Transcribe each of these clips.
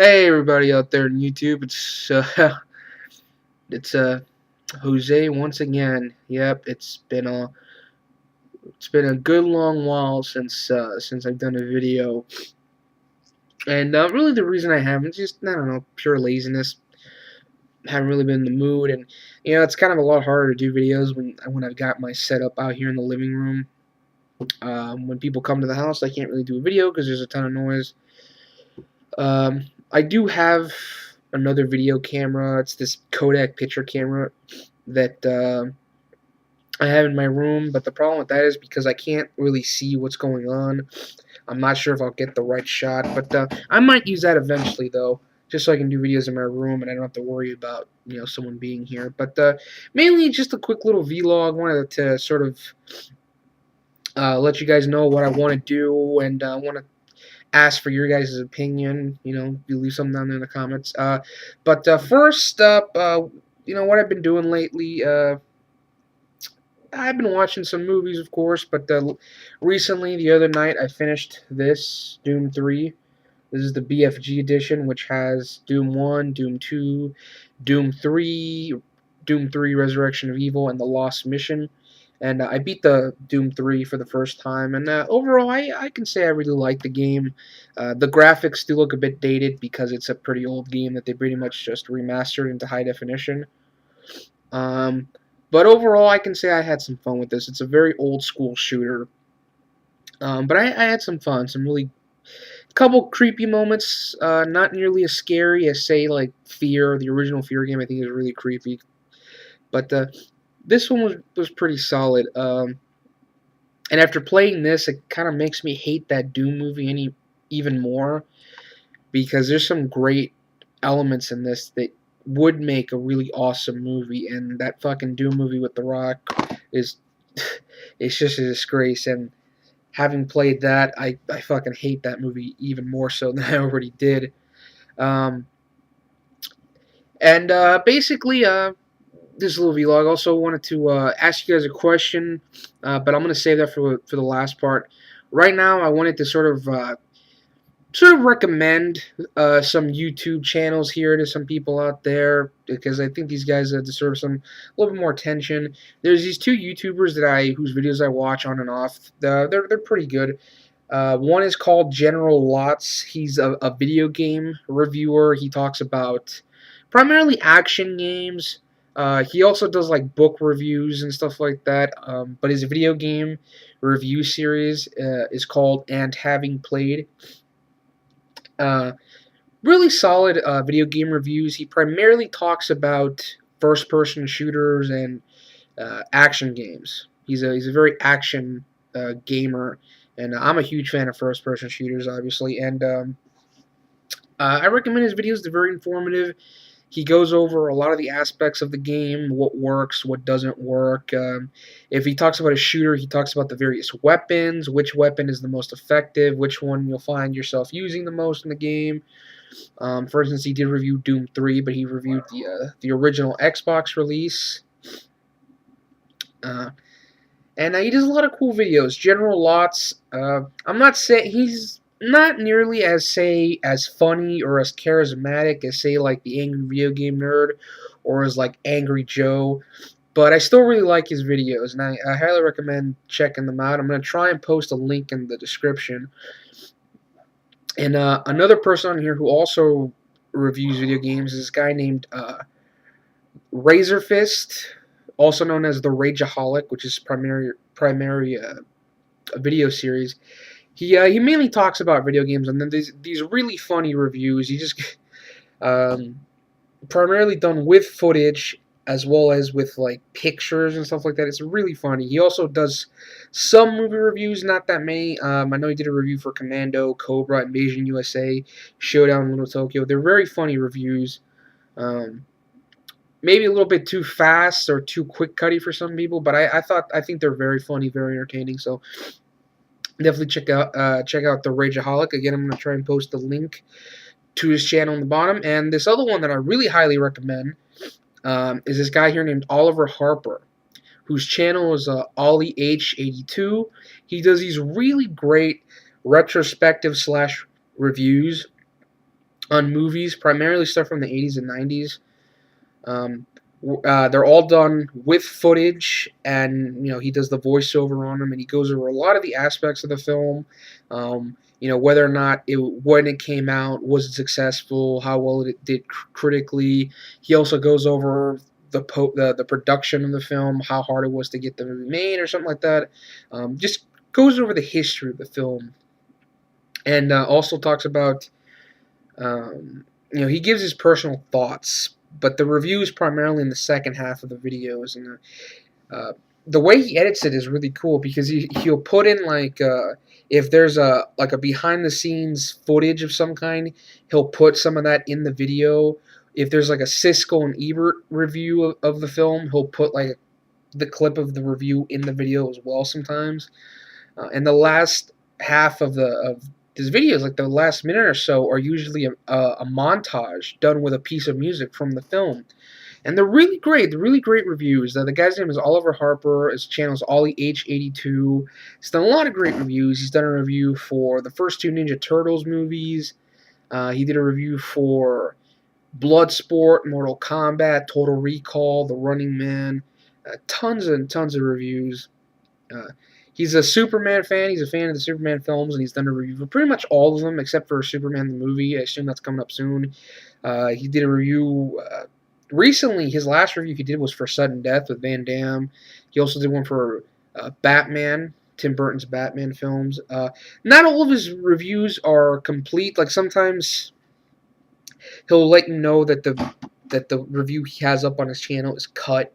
Hey everybody out there on YouTube, it's Jose once again. Yep, it's been a good long while since I've done a video, and really the reason I haven't just I don't know, pure laziness. Haven't really been in the mood, and it's kind of a lot harder to do videos when I've got my setup out here in the living room. When people come to the house, I can't really do a video because there's a ton of noise. I do have another video camera. It's this Kodak picture camera that I have in my room, but the problem with that is because I can't really see what's going on. I'm not sure if I'll get the right shot, but I might use that eventually, though, just so I can do videos in my room and I don't have to worry about someone being here. But mainly just a quick little vlog. Wanted to sort of let you guys know what I want to do, and I want to ask for your guys' opinion. You leave something down there in the comments. But first up, what I've been doing lately. I've been watching some movies, of course, but recently, the other night, I finished this Doom 3. This is the BFG edition, which has Doom 1, Doom 2, Doom 3, Doom 3 Resurrection of Evil, and The Lost Mission. And I beat the Doom 3 for the first time, and overall, I can say I really like the game. The graphics do look a bit dated because it's a pretty old game that they pretty much just remastered into high definition. Um, but overall, I can say I had some fun with this. It's a very old school shooter, but I had some fun. Some really couple creepy moments. Not nearly as scary as say like Fear, the original Fear game. I think is really creepy, but this one was pretty solid. And after playing this, it kind of makes me hate that Doom movie even more because there's some great elements in this that would make a really awesome movie, and that fucking Doom movie with The Rock is it's just a disgrace. And having played that, I fucking hate that movie even more so than I already did. Um, and basically, this little vlog. Also wanted to ask you guys a question, but I'm gonna save that for the last part. Right now, I wanted to sort of recommend some YouTube channels here to some people out there because I think these guys deserve a little bit more attention. There's these two YouTubers whose videos I watch on and off. They're pretty good. One is called GenerLotz. He's a video game reviewer. He talks about primarily action games. He also does like book reviews and stuff like that. But his video game review series is called And Having Played. Uh, Really solid video game reviews. He primarily talks about first-person shooters and action games. He's a very action gamer, and I'm a huge fan of first-person shooters, obviously. And I recommend his videos. They're very informative. He goes over a lot of the aspects of the game, what works, what doesn't work. If he talks about a shooter, he talks about the various weapons, which weapon is the most effective, which one you'll find yourself using the most in the game. For instance, he did review Doom 3, but he reviewed the original Xbox release. And he does a lot of cool videos. GenerLotz, I'm not saying he's not nearly as funny or as charismatic as say like the Angry Video Game Nerd or as like Angry Joe, but I still really like his videos, and I highly recommend checking them out. I'm gonna try and post a link in the description. And another person on here who also reviews video games is this guy named Razor Fist, also known as the Rageaholic, which is primary a video series. He mainly talks about video games, and then these really funny reviews. He just primarily done with footage as well as with like pictures and stuff like that. It's really funny. He also does some movie reviews, not that many. I know he did a review for Commando, Cobra, Invasion USA, Showdown in Little Tokyo. They're very funny reviews. Maybe a little bit too fast or too quick cutty for some people, but I think they're very funny, very entertaining. So definitely check out the Rageaholic. Again, I'm gonna try and post the link to his channel in the bottom. And this other one that I really highly recommend is this guy here named Oliver Harper, whose channel is Ollie H82. He does these really great retrospective / reviews on movies, primarily stuff from the 80s and 90s. Um, they're all done with footage, and he does the voiceover on them, and he goes over a lot of the aspects of the film. Whether or not when it came out, was it successful, how well it did critically. He also goes over the production of the film, how hard it was to get the movie made, or something like that. Just goes over the history of the film, and also talks about he gives his personal thoughts, but the review is primarily in the second half of the videos, and the way he edits it is really cool because he'll put in if there's a behind the scenes footage of some kind, he'll put some of that in the video. If there's like a Siskel and Ebert review of the film, he'll put the clip of the review in the video as well sometimes. And the last half of his videos, like the last minute or so, are usually a montage done with a piece of music from the film. And they're really great. They're really great reviews. The guy's name is Oliver Harper. His channel is OllieH82. He's done a lot of great reviews. He's done a review for the first two Ninja Turtles movies. He did a review for Bloodsport, Mortal Kombat, Total Recall, The Running Man. Tons and tons of reviews. He's a Superman fan. He's a fan of the Superman films, and he's done a review for pretty much all of them except for Superman the movie. I assume that's coming up soon. He did a review recently. His last review he did was for Sudden Death with Van Damme. He also did one for Batman, Tim Burton's Batman films. Not all of his reviews are complete. Like sometimes he'll let you know that the review he has up on his channel is cut,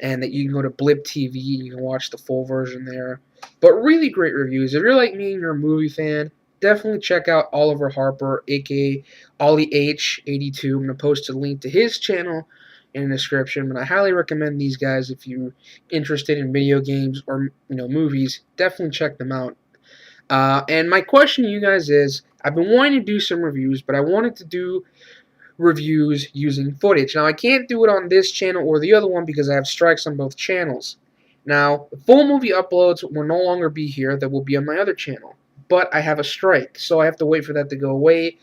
and that you can go to Blip TV and you can watch the full version there. But really great reviews. If you're like me and you're a movie fan, definitely check out Oliver Harper, aka OllieH82. I'm going to post a link to his channel in the description. But I highly recommend these guys if you're interested in video games or movies. Definitely check them out. And my question to you guys is, I've been wanting to do some reviews, but I wanted to do reviews using footage. Now, I can't do it on this channel or the other one because I have strikes on both channels. Now, the full movie uploads will no longer be here. That will be on my other channel. But I have a strike, so I have to wait for that to go away,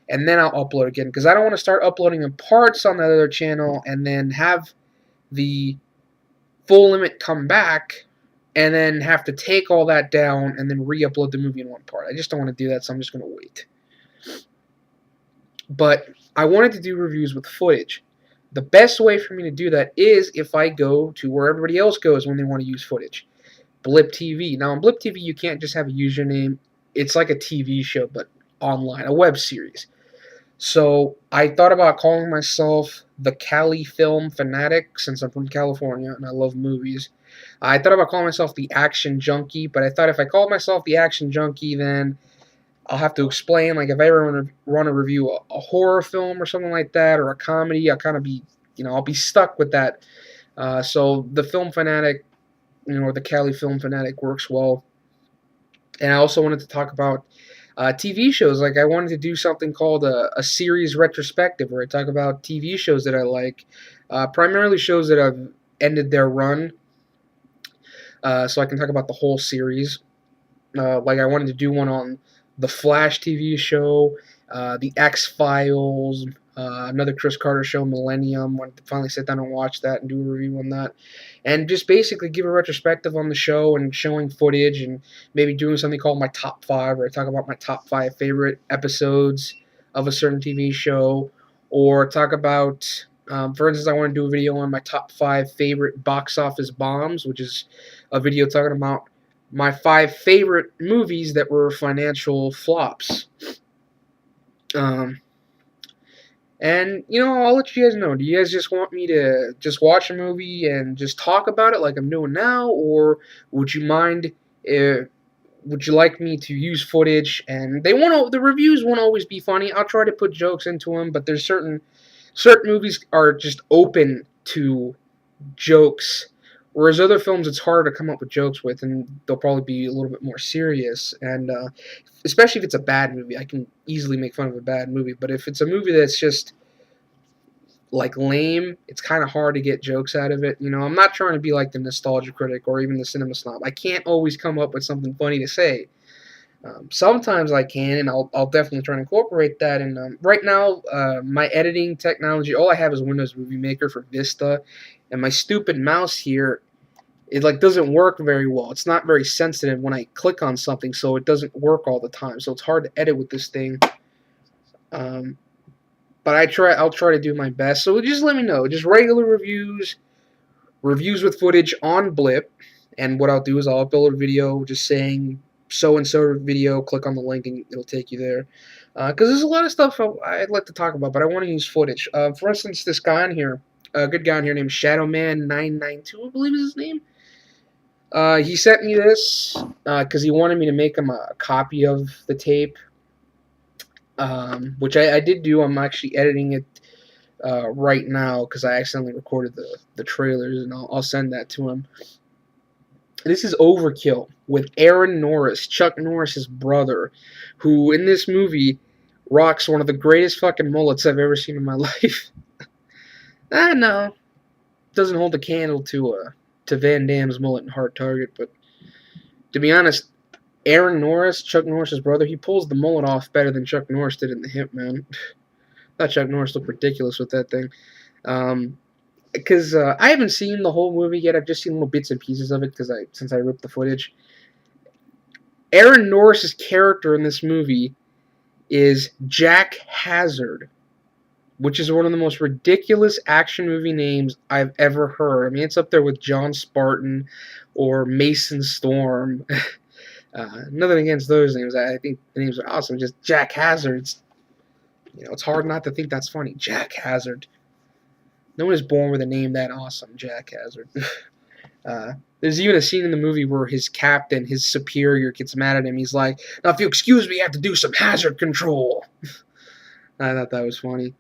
and then I'll upload again, because I don't want to start uploading in parts on the other channel and then have the full limit come back and then have to take all that down and then re-upload the movie in one part. I just don't want to do that, so I'm just going to wait. But I wanted to do reviews with footage. The best way for me to do that is if I go to where everybody else goes when they want to use footage. Blip TV. Now, on Blip TV, you can't just have a username. It's like a TV show, but online, a web series. So I thought about calling myself the Cali Film Fanatic, since I'm from California and I love movies. I thought about calling myself the Action Junkie, but I thought if I called myself the Action Junkie, then I'll have to explain, like if I ever want to review a horror film or something like that, or a comedy, I'll kind of be, I'll be stuck with that. So the Film Fanatic, or the Cali Film Fanatic works well. And I also wanted to talk about TV shows. Like I wanted to do something called a series retrospective, where I talk about TV shows that I like, primarily shows that have ended their run, so I can talk about the whole series. Like I wanted to do one on the Flash TV show, the X-Files, another Chris Carter show, Millennium. I wanted to finally sit down and watch that and do a review on that. And just basically give a retrospective on the show and showing footage, and maybe doing something called my top 5, where I talk about my top 5 favorite episodes of a certain TV show, or talk about, for instance, I want to do a video on my top 5 favorite box office bombs, which is a video talking about my 5 favorite movies that were financial flops. And, I'll let you guys know. Do you guys just want me to just watch a movie and just talk about it like I'm doing now? Or would you mind, would you like me to use footage? And the reviews won't always be funny. I'll try to put jokes into them, but there's certain movies are just open to jokes, whereas other films it's harder to come up with jokes with, and they'll probably be a little bit more serious. And especially if it's a bad movie, I can easily make fun of a bad movie. But if it's a movie that's just like lame, it's kind of hard to get jokes out of it. I'm not trying to be like the nostalgia critic or even the cinema snob. I can't always come up with something funny to say. Sometimes I can, and I'll definitely try and incorporate that. And right now, my editing technology, all I have is Windows Movie Maker for Vista, and my stupid mouse here, it like doesn't work very well. It's not very sensitive when I click on something, so it doesn't work all the time. So it's hard to edit with this thing. Um, but I'll try to do my best. So just let me know. Just regular reviews with footage on Blip, and what I'll do is I'll upload a video just saying so and so video. Click on the link and it'll take you there. Because there's a lot of stuff I'd like to talk about, but I want to use footage. For instance, this guy on here, a good guy on here named Shadowman992, I believe is his name. He sent me this because he wanted me to make him a copy of the tape, which I did do. I'm actually editing it right now because I accidentally recorded the trailers, and I'll send that to him. This is Overkill with Aaron Norris, Chuck Norris's brother, who in this movie rocks one of the greatest fucking mullets I've ever seen in my life. No, doesn't hold a candle to Van Damme's mullet in Hard Target, but to be honest, Aaron Norris, Chuck Norris's brother, he pulls the mullet off better than Chuck Norris did in The Hitman. I thought Chuck Norris looked ridiculous with that thing. Because I haven't seen the whole movie yet. I've just seen little bits and pieces of it since I ripped the footage. Aaron Norris's character in this movie is Jack Hazard, which is one of the most ridiculous action movie names I've ever heard. I mean, it's up there with John Spartan or Mason Storm. Nothing against those names. I think the names are awesome. Just Jack Hazard. It's hard not to think that's funny. Jack Hazard. No one is born with a name that awesome, Jack Hazard. There's even a scene in the movie where his captain, his superior, gets mad at him. He's like, "Now, if you excuse me, I have to do some hazard control." I thought that was funny.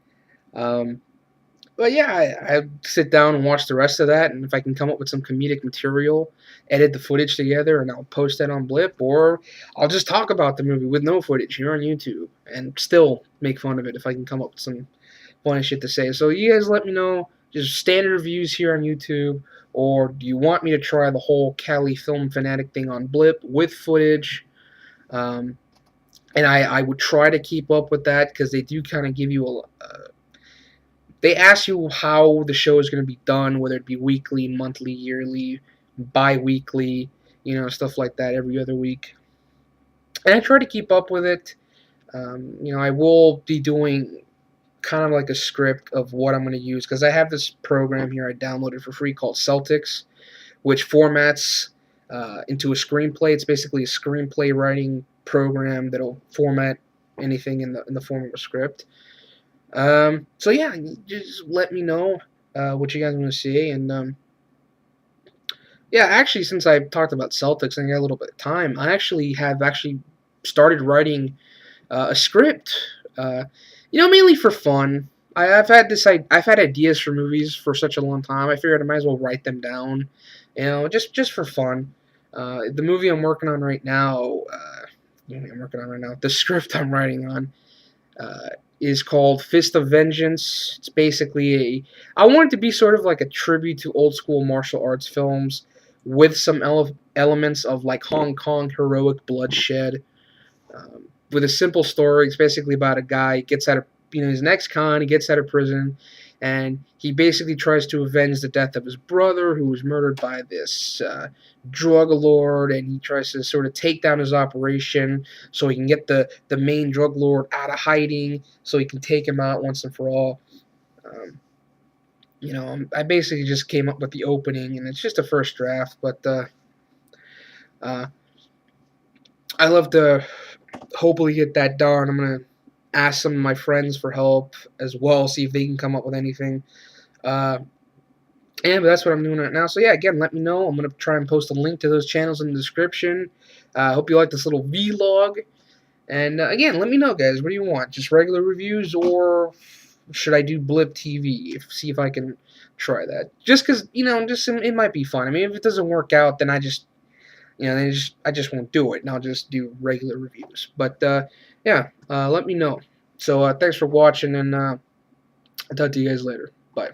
But yeah, I sit down and watch the rest of that, and if I can come up with some comedic material, edit the footage together, and I'll post that on Blip, or I'll just talk about the movie with no footage here on YouTube, and still make fun of it if I can come up with some funny shit to say. So you guys let me know, just standard reviews here on YouTube, or do you want me to try the whole Cali Film Fanatic thing on Blip with footage? And I would try to keep up with that, because they do kind of give you they ask you how the show is going to be done, whether it be weekly, monthly, yearly, bi-weekly, stuff like that every other week. And I try to keep up with it. I will be doing kind of like a script of what I'm going to use, because I have this program here I downloaded for free called Celtics, which formats into a screenplay. It's basically a screenplay writing program that'll format anything in the form of a script. So yeah, just let me know what you guys want to see, and yeah, actually, since I talked about Celtics and I got a little bit of time, I have started writing a script. Mainly for fun. I've had ideas for movies for such a long time. I figured I might as well write them down, just for fun. The movie I'm working on right now, the script I'm writing on, is called Fist of Vengeance. It's basically I want it to be sort of like a tribute to old school martial arts films with some elements of like Hong Kong heroic bloodshed. With a simple story. It's basically about a guy gets out of he's an ex-con. He gets out of prison, and he basically tries to avenge the death of his brother, who was murdered by this drug lord, and he tries to sort of take down his operation so he can get the main drug lord out of hiding, so he can take him out once and for all. I basically just came up with the opening, and it's just a first draft, but I love to hopefully get that done. I'm going to ask some of my friends for help as well, see if they can come up with anything. But that's what I'm doing right now. So yeah, again, let me know. I'm going to try and post a link to those channels in the description. I hope you like this little vlog. And again, let me know, guys. What do you want? Just regular reviews, or should I do Blip TV? See if I can try that. Just because, it might be fun. I mean, if it doesn't work out, then I just won't do it, and I'll just do regular reviews. But yeah, let me know. So thanks for watching, and I'll talk to you guys later. Bye.